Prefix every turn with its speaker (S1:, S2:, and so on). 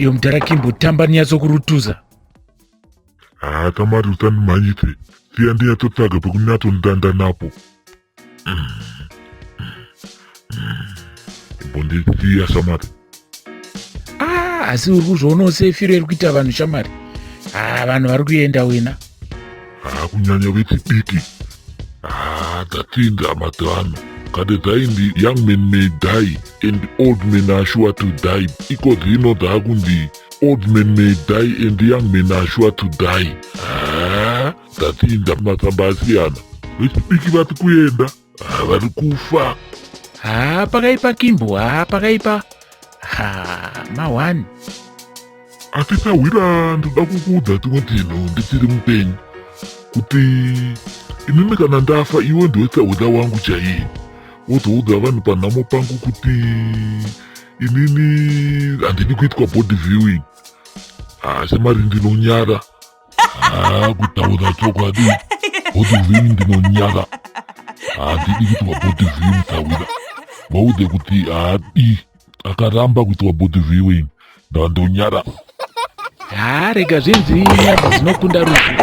S1: iyo Mudhara Kimbo tamba nyatso kurutuza.
S2: Tamari utanimanyite siya ndiyatotsaga pekunatondanda napo. Mbondisiya shamari.
S1: Asi uri kuzvoonawo sefiro iri kuita vanhu shamari. Vanhu vari kuenda wena.
S2: Kunyanya vechidiki. Datsinda madhano. Kade dzaindi young men may die and old men are sure to die. Iko dzino dzakundi old men may die and young men are sure to die. Datsinda matsamba asiyana. Vechidiki vari kuenda. Vari kufa.
S1: Pakaipa Kimbo, pakaipa. Mawani.
S2: Atisawira ndoda kukuudza tumwe tinhu ndichiri mupenyu. Kuti inini kana ndafa iwe ndiwe tsauda wangu chaiye. Wozoudza vanhu panhamo pangu kuti inini handidi kuitwa body viewing. Shamari ndinonyara. Kutaura chokwadi. Body viewing ndinonyara. Handidi kuitwa body viewing tsauda. Vaudze kuti akaramba kuitwa body viewing ndandonyara.
S1: Rega zvinzi nyadzi dzinokunda rufu.